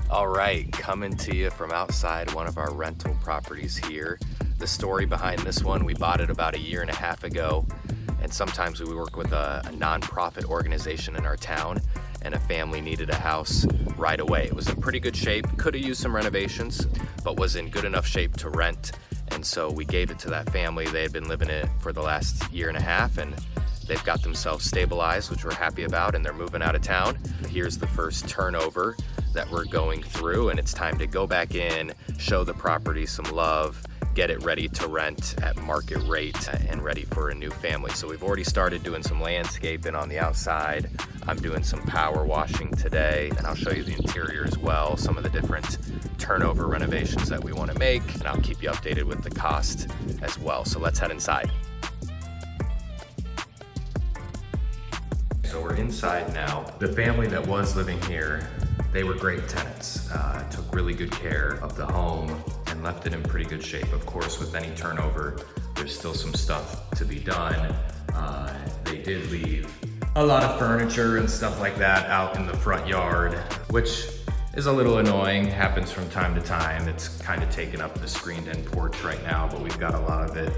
All right, coming to you from outside one of our rental properties here. The story behind this one, we bought it about 1.5 years ago, and sometimes we work with a nonprofit organization in our town, and a family needed a house right away. It was in pretty good shape, could have used some renovations, but was in good enough shape to rent, and so we gave it to that family. They had been living in it for the last 1.5 years, and they've got themselves stabilized, which we're happy about, and they're moving out of town. Here's the first turnover that we're going through, and it's time to go back in, show the property some love, get it ready to rent at market rate and ready for a new family. So we've already started doing some landscaping on the outside. I'm doing some power washing today, and I'll show you the interior as well, some of the different turnover renovations that we want to make, and I'll keep you updated with the cost as well. So let's head inside. So we're inside now. The family that was living here, they were great tenants, took really good care of the home and left it in pretty good shape. Of course, with any turnover, there's still some stuff to be done. They did leave a lot of furniture and stuff like that out in the front yard, which is a little annoying, happens from time to time. It's kind of taken up the screened-in porch right now, but we've got a lot of it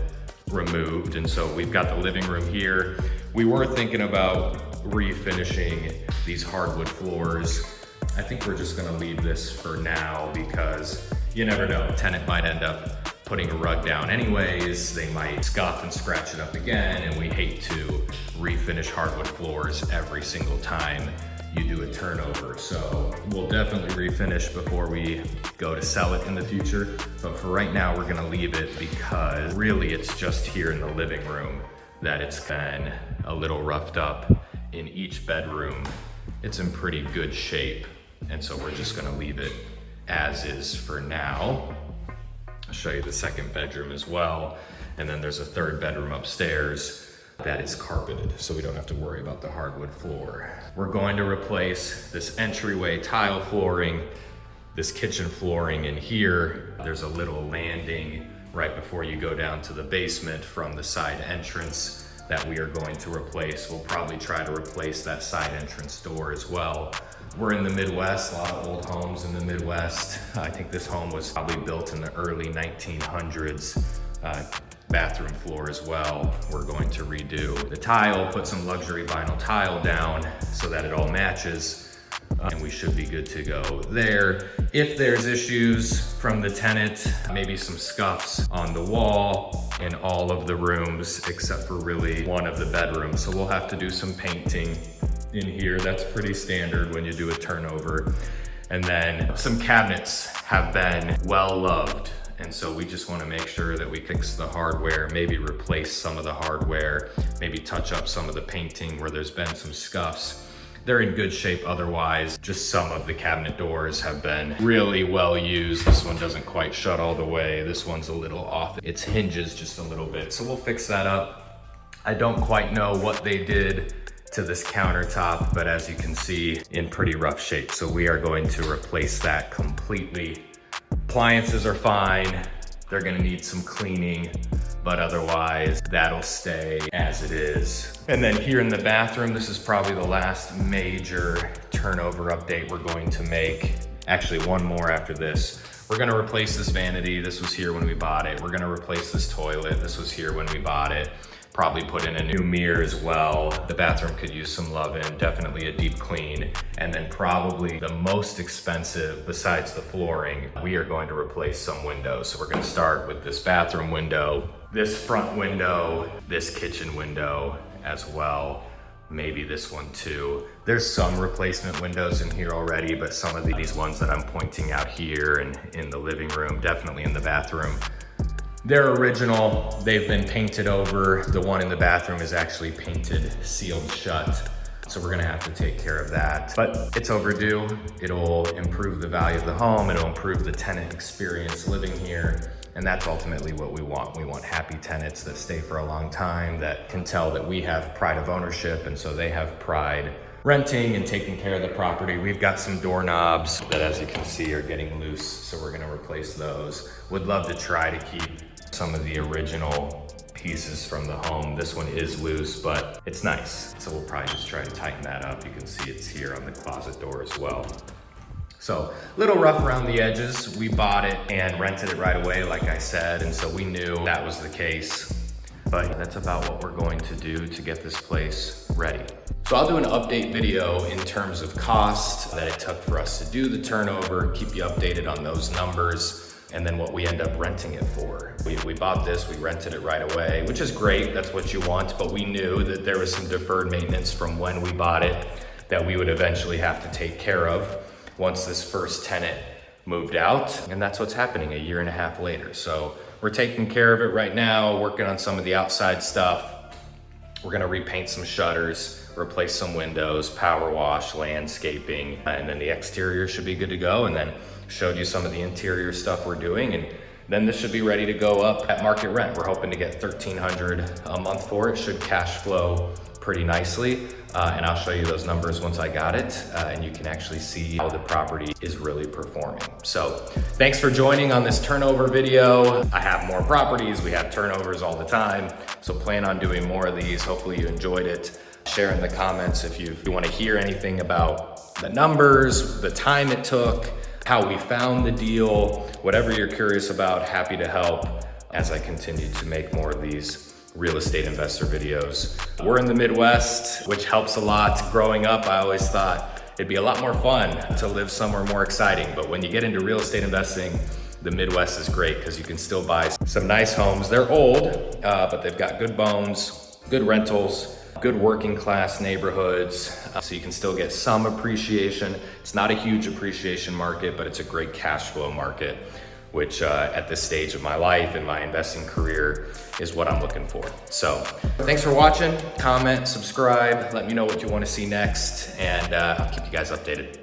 removed. And so we've got the living room here. We were thinking about refinishing these hardwood floors. I think we're just gonna leave this for now because you never know. Tenant might end up putting a rug down anyways. They might scuff and scratch it up again, and we hate to refinish hardwood floors every single time you do a turnover. So we'll definitely refinish before we go to sell it in the future. But for right now, we're gonna leave it because really it's just here in the living room that it's been a little roughed up. In each bedroom, it's in pretty good shape. And so we're just gonna leave it as is for now. I'll show you the second bedroom as well. And then there's a third bedroom upstairs that is carpeted, so we don't have to worry about the hardwood floor. We're going to replace this entryway tile flooring, this kitchen flooring in here. There's a little landing right before you go down to the basement from the side entrance that we are going to replace. We'll probably try to replace that side entrance door as well. We're in the Midwest, a lot of old homes in the Midwest. I think this home was probably built in the early 1900s. Bathroom floor as well, we're going to redo. The tile, put some luxury vinyl tile down so that it all matches, and we should be good to go there. If there's issues from the tenant, maybe some scuffs on the wall in all of the rooms except for really one of the bedrooms. So we'll have to do some painting in here. That's pretty standard when you do a turnover. And then some cabinets have been well loved. And so we just want to make sure that we fix the hardware, maybe replace some of the hardware, maybe touch up some of the painting where there's been some scuffs. They're in good shape otherwise. Just some of the cabinet doors have been really well used. This one doesn't quite shut all the way. This one's a little off. Its hinges just a little bit. So we'll fix that up. I don't quite know what they did to this countertop, but as you can see, in pretty rough shape. So we are going to replace that completely. Appliances are fine. They're gonna need some cleaning, but otherwise that'll stay as it is. And then here in the bathroom, this is probably the last major turnover update we're going to make. Actually, one more after this. We're gonna replace this vanity. This was here when we bought it. We're gonna replace this toilet. This was here when we bought it. Probably put in a new mirror as well. The bathroom could use some loving, definitely a deep clean. And then probably the most expensive, besides the flooring, we are going to replace some windows. So we're gonna start with this bathroom window, this front window, this kitchen window as well. Maybe this one too. There's some replacement windows in here already, but some of these ones that I'm pointing out here and in the living room, definitely in the bathroom, they're original. They've been painted over. The one in the bathroom is actually painted, sealed shut. So we're gonna have to take care of that. But it's overdue. It'll improve the value of the home. It'll improve the tenant experience living here. And that's ultimately what we want. We want happy tenants that stay for a long time, that can tell that we have pride of ownership, and so they have pride renting and taking care of the property. We've got some doorknobs that, as you can see, are getting loose, so we're gonna replace those. Would love to try to keep some of the original pieces from the home. This one is loose, but it's nice. So we'll probably just try to tighten that up. You can see it's here on the closet door as well. So a little rough around the edges. We bought it and rented it right away, like I said, and so we knew that was the case. But that's about what we're going to do to get this place ready. So I'll do an update video in terms of cost that it took for us to do the turnover, keep you updated on those numbers, and then what we end up renting it for. We bought this, we rented it right away, which is great, that's what you want, but we knew that there was some deferred maintenance from when we bought it that we would eventually have to take care of once this first tenant moved out, and that's what's happening a year and a half later. So we're taking care of it right now, working on some of the outside stuff. We're gonna repaint some shutters, replace some windows, power wash, landscaping, and then the exterior should be good to go. And then showed you some of the interior stuff we're doing, and then this should be ready to go up at market rent. We're hoping to get $1,300 a month for it. Should cash flow pretty nicely. And I'll show you those numbers once I got it, and you can actually see how the property is really performing. So thanks for joining on this turnover video. I have more properties, we have turnovers all the time, so plan on doing more of these. Hopefully you enjoyed it. Share in the comments if you want to hear anything about the numbers, the time it took, how we found the deal, whatever you're curious about, happy to help as I continue to make more of these real estate investor videos. We're in the Midwest, which helps a lot. Growing up, I always thought it'd be a lot more fun to live somewhere more exciting. But when you get into real estate investing, the Midwest is great because you can still buy some nice homes. They're old, but they've got good bones, good rentals, good working class neighborhoods. So you can still get some appreciation. It's not a huge appreciation market, but it's a great cash flow market, which at this stage of my life and my investing career is what I'm looking for. So thanks for watching, comment, subscribe, let me know what you want to see next, and I'll keep you guys updated.